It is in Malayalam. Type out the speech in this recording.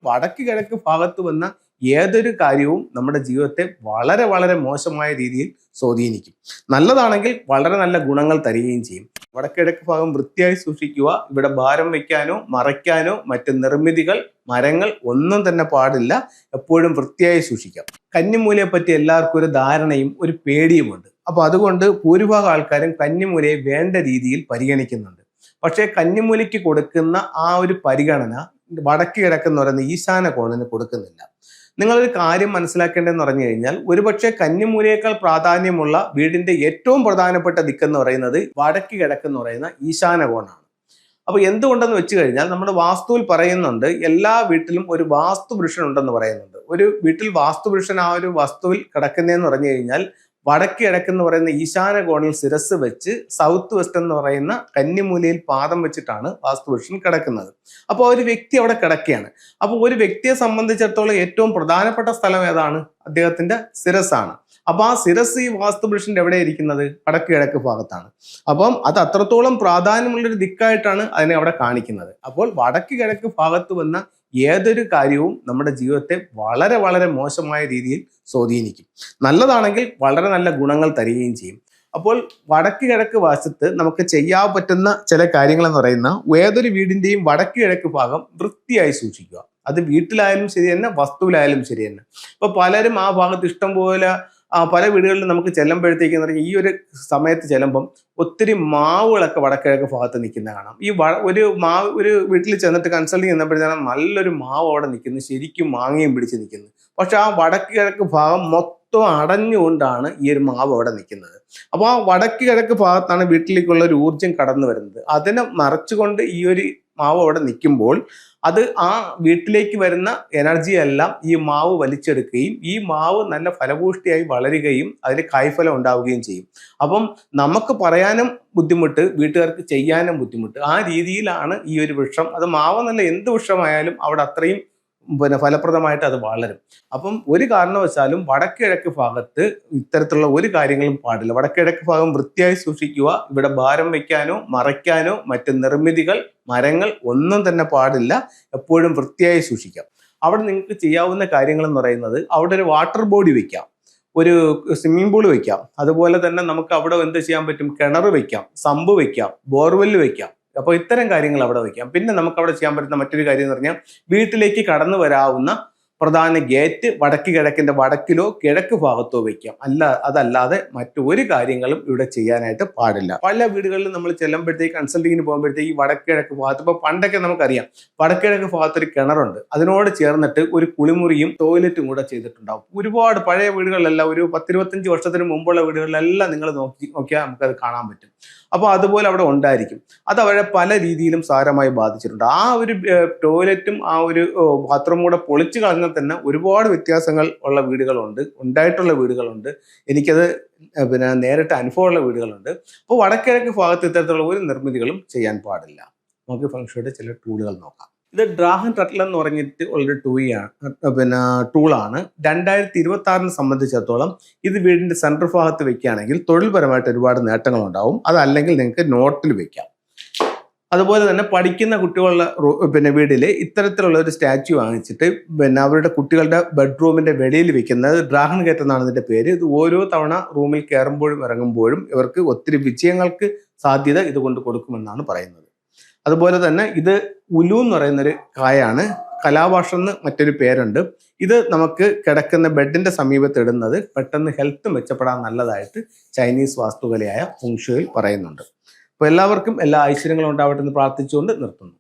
വടക്ക് കിഴക്ക് ഭാഗത്ത് വന്ന ഏതൊരു കാര്യവും നമ്മുടെ ജീവിതത്തെ വളരെ വളരെ മോശമായ രീതിയിൽ സ്വാധീനിക്കും. നല്ലതാണെങ്കിൽ വളരെ നല്ല ഗുണങ്ങൾ തരികയും ചെയ്യും. വടക്കിഴക്ക് ഭാഗം വൃത്തിയായി സൂക്ഷിക്കുക. ഇവിടെ ഭാരം വയ്ക്കാനോ മറയ്ക്കാനോ മറ്റ് നിർമ്മിതികൾ, മരങ്ങൾ ഒന്നും തന്നെ പാടില്ല. എപ്പോഴും വൃത്തിയായി സൂക്ഷിക്കാം. കന്നിമൂലയെ പറ്റി എല്ലാവർക്കും ഒരു ധാരണയും ഒരു പേടിയുമുണ്ട്. അപ്പൊ അതുകൊണ്ട് ഭൂരിഭാഗം ആൾക്കാരും കന്നിമൂലയെ വേണ്ട രീതിയിൽ പരിഗണിക്കുന്നുണ്ട്. പക്ഷേ കന്നിമൂലയ്ക്ക് കൊടുക്കുന്ന ആ ഒരു പരിഗണന വടക്ക് കിഴക്കെന്ന് പറയുന്ന ഈശാന കോണിന് കൊടുക്കുന്നില്ല. നിങ്ങളൊരു കാര്യം മനസ്സിലാക്കേണ്ടതെന്ന് പറഞ്ഞു കഴിഞ്ഞാൽ, ഒരുപക്ഷെ കന്നിമൂലയേക്കാൾ പ്രാധാന്യമുള്ള വീടിന്റെ ഏറ്റവും പ്രധാനപ്പെട്ട ദിക്കെന്ന് പറയുന്നത് വടക്ക് കിഴക്കെന്ന് പറയുന്ന ഈശാന കോണാണ്. അപ്പൊ എന്തുകൊണ്ടെന്ന് വെച്ച് കഴിഞ്ഞാൽ, നമ്മുടെ വാസ്തുവിൽ പറയുന്നുണ്ട് എല്ലാ വീട്ടിലും ഒരു വാസ്തുപുരുഷൻ ഉണ്ടെന്ന് പറയുന്നുണ്ട്. ഒരു വീട്ടിൽ വാസ്തുപുരുഷൻ ആ ഒരു വസ്തുവിൽ കിടക്കുന്നതെന്ന് പറഞ്ഞു കഴിഞ്ഞാൽ വടക്ക് കിഴക്കെന്ന് പറയുന്ന ഈശാന കോണിൽ ശിരസ് വെച്ച് സൗത്ത് വെസ്റ്റ് എന്ന് പറയുന്ന കന്നിമൂലയിൽ പാദം വെച്ചിട്ടാണ് വാസ്തുപുരുഷൻ കിടക്കുന്നത്. അപ്പോൾ ഒരു വ്യക്തി അവിടെ കിടക്കുകയാണ്. അപ്പോൾ ഒരു വ്യക്തിയെ സംബന്ധിച്ചിടത്തോളം ഏറ്റവും പ്രധാനപ്പെട്ട സ്ഥലം ഏതാണ്? അദ്ദേഹത്തിന്റെ ശിരസ്സാണ്. അപ്പൊ ആ ശിരസ് ഈ വാസ്തുപുരുഷന്റെ എവിടെ ഇരിക്കുന്നത്? വടക്ക് കിഴക്ക് ഭാഗത്താണ്. അപ്പം അത് അത്രത്തോളം പ്രാധാന്യമുള്ളൊരു ദിക്കായിട്ടാണ് അതിനെ അവിടെ കാണിക്കുന്നത്. അപ്പോൾ വടക്ക് കിഴക്ക് ഭാഗത്ത് വന്ന ഏതൊരു കാര്യവും നമ്മുടെ ജീവിതത്തെ വളരെ വളരെ മോശമായ രീതിയിൽ സ്വാധീനിക്കും. നല്ലതാണെങ്കിൽ വളരെ നല്ല ഗുണങ്ങൾ തരികയും ചെയ്യും. അപ്പോൾ വടക്ക് കിഴക്ക് വശത്ത് നമുക്ക് ചെയ്യാൻ പറ്റുന്ന ചില കാര്യങ്ങൾ എന്ന് പറയുന്ന, ഏതൊരു വീടിന്റെയും വടക്ക് കിഴക്ക് ഭാഗം വൃത്തിയായി സൂക്ഷിക്കുക. അത് വീട്ടിലായാലും ശരി തന്നെ, വസ്തുവിലായാലും ശരി തന്നെ. ഇപ്പൊ പലരും ആ ഭാഗത്ത് ഇഷ്ടം പോലെ പല വീടുകളിലും നമുക്ക് ചെല്ലുമ്പോഴത്തേക്ക് ഈ ഒരു സമയത്ത് ചെല്ലുമ്പം ഒത്തിരി മാവുകളൊക്കെ വടക്കിഴക്ക് ഭാഗത്ത് നിൽക്കുന്ന കാണാം. ഒരു വീട്ടിൽ ചെന്നിട്ട് കൺസൾട്ടിങ് ചെയ്യുന്നപ്പോഴത്തേനും നല്ലൊരു മാവ് അവിടെ നിൽക്കുന്നു, ശരിക്കും മാങ്ങയും പിടിച്ച് നിൽക്കുന്നു. പക്ഷെ ആ വടക്ക് കിഴക്ക് ഭാഗം മൊത്തം അടഞ്ഞുകൊണ്ടാണ് ഈ ഒരു മാവ് അവിടെ നിൽക്കുന്നത്. അപ്പോൾ ആ വടക്ക് കിഴക്ക് ഭാഗത്താണ് വീട്ടിലേക്കുള്ള ഒരു ഊർജം കടന്നു വരുന്നത്. അതിനെ മറച്ചുകൊണ്ട് ഈ ഒരു മാവ് അവിടെ നിൽക്കുമ്പോൾ അത് ആ വീട്ടിലേക്ക് വരുന്ന എനർജി എല്ലാം ഈ മാവ് വലിച്ചെടുക്കുകയും ഈ മാവ് നല്ല ഫലപുഷ്ടിയായി വളരുകയും അതിന് കായ്ഫലം ഉണ്ടാവുകയും ചെയ്യും. അപ്പം നമുക്ക് പറയാനും ബുദ്ധിമുട്ട്, വീട്ടുകാർക്ക് ചെയ്യാനും ബുദ്ധിമുട്ട്. ആ രീതിയിലാണ് ഈ ഒരു വൃക്ഷം, അത് മാവെന്നല്ല എന്ത് വൃക്ഷമായാലും അവിടെ അത്രയും ഫലപ്രദമായിട്ട് അത് വളരും. അപ്പം ഒരു കാരണവശാലും വടക്കിഴക്ക് ഭാഗത്ത് ഇത്തരത്തിലുള്ള ഒരു കാര്യങ്ങളും പാടില്ല. വടക്കിഴക്ക് ഭാഗം വൃത്തിയായി സൂക്ഷിക്കുക. ഇവിടെ ഭാരം വയ്ക്കാനോ മറയ്ക്കാനോ മറ്റ് നിർമ്മിതികൾ, മരങ്ങൾ ഒന്നും തന്നെ പാടില്ല. എപ്പോഴും വൃത്തിയായി സൂക്ഷിക്കാം. അവിടെ നിങ്ങൾക്ക് ചെയ്യാവുന്ന കാര്യങ്ങൾ എന്ന് പറയുന്നത്, അവിടെ ഒരു വാട്ടർ ബോഡി വെക്കാം, ഒരു സ്വിമ്മിംഗ് പൂൾ വെക്കാം. അതുപോലെ തന്നെ നമുക്ക് അവിടെ എന്ത് ചെയ്യാൻ പറ്റും? കിണർ വെക്കാം, സമ്പ് വെക്കാം, ബോർവെല്ല് വെക്കാം. അപ്പോൾ ഇത്തരം കാര്യങ്ങൾ അവിടെ വയ്ക്കാം. പിന്നെ നമുക്ക് അവിടെ ചെയ്യാൻ പറ്റുന്ന മറ്റൊരു കാര്യം എന്ന് പറഞ്ഞാൽ, വീട്ടിലേക്ക് കടന്നു വരാവുന്ന പ്രധാന ഗേറ്റ് വടക്ക് കിഴക്കിന്റെ വടക്കിലോ കിഴക്ക് ഭാഗത്തോ വയ്ക്കാം. അതല്ലാതെ മറ്റൊരു കാര്യങ്ങളും ഇവിടെ ചെയ്യാനായിട്ട് പാടില്ല. പല വീടുകളിലും നമ്മൾ ചെല്ലുമ്പോഴത്തേക്ക്, കൺസൾട്ടിങ്ങിന് പോകുമ്പോഴത്തേക്ക് ഈ വടക്ക് കിഴക്ക് ഭാഗത്ത്, ഇപ്പൊ പണ്ടൊക്കെ നമുക്കറിയാം വടക്ക് കിഴക്ക് ഭാഗത്തൊരു കിണറുണ്ട്, അതിനോട് ചേർന്നിട്ട് ഒരു കുളിമുറിയും ടോയ്ലറ്റും കൂടെ ചെയ്തിട്ടുണ്ടാവും. ഒരുപാട് പഴയ വീടുകളിലെല്ലാം, ഒരു 10-25 വർഷത്തിന് മുമ്പുള്ള വീടുകളിലെല്ലാം നിങ്ങൾ നോക്കിയാൽ നമുക്കത് കാണാൻ പറ്റും. അപ്പോൾ അതുപോലെ അവിടെ ഉണ്ടായിരിക്കും. അത് അവരെ പല രീതിയിലും സാരമായി ബാധിച്ചിട്ടുണ്ട്. ആ ഒരു ടോയ്ലറ്റും ആ ഒരു ബാത്റൂം കൂടെ പൊളിച്ചു കളഞ്ഞാൽ തന്നെ ഒരുപാട് വ്യത്യാസങ്ങൾ ഉള്ള വീടുകളുണ്ട്, ഉണ്ടായിട്ടുള്ള വീടുകളുണ്ട്. എനിക്കത് നേരിട്ട് അനുഭവമുള്ള വീടുകളുണ്ട്. അപ്പോൾ വടക്കിഴക്ക് ഭാഗത്ത് ഇത്തരത്തിലുള്ള ഒരു നിർമ്മിതികളും ചെയ്യാൻ പാടില്ല. നമുക്ക് ഫംഗ്ഷയുടെ ചില ടൂളുകൾ നോക്കാം. ഇത് ഡ്രാഗൺ ടർട്ടിൽ എന്ന് പറഞ്ഞിട്ട് ഉള്ളൊരു ടൂളാണ്. 2026 സംബന്ധിച്ചിടത്തോളം ഇത് വീടിന്റെ സെൻട്രൽ ഭാഗത്ത് വെക്കുകയാണെങ്കിൽ തൊഴിൽപരമായിട്ട് ഒരുപാട് നേട്ടങ്ങൾ ഉണ്ടാവും. അതല്ലെങ്കിൽ നിങ്ങൾക്ക് നോട്ടിൽ വെക്കാം. അതുപോലെ തന്നെ പഠിക്കുന്ന കുട്ടികളുടെ വീട്ടിൽ ഇത്തരത്തിലുള്ള ഒരു സ്റ്റാച്യു വാങ്ങിച്ചിട്ട് അവരുടെ കുട്ടികളുടെ ബെഡ്റൂമിന്റെ വെളിയിൽ വെക്കുന്നത് ഡ്രാഗൺ ഗേറ്റ് എന്നാണ് ഇതിന്റെ പേര്. ഇത് ഓരോ തവണ റൂമിൽ കയറുമ്പോഴും ഇറങ്ങുമ്പോഴും ഇവർക്ക് ഒത്തിരി വിജയങ്ങൾക്ക് സാധ്യത ഇതുകൊണ്ട് കൊടുക്കുമെന്നാണ് പറയുന്നത്. അതുപോലെ തന്നെ ഇത് ഉലു എന്ന് പറയുന്നൊരു കായാണ്. കലാഭാഷം എന്ന് മറ്റൊരു പേരുണ്ട്. ഇത് നമുക്ക് കിടക്കുന്ന ബെഡിന്റെ സമീപത്ത് ഇടുന്നത് പെട്ടെന്ന് ഹെൽത്ത് മെച്ചപ്പെടാൻ നല്ലതായിട്ട് ചൈനീസ് വാസ്തുകലയായ ഫെങ് ഷുയിൽ പറയുന്നുണ്ട്. അപ്പോൾ എല്ലാവർക്കും എല്ലാ ഐശ്വര്യങ്ങളും ഉണ്ടാവട്ടെ എന്ന് പ്രാർത്ഥിച്ചുകൊണ്ട് നിർത്തുന്നു.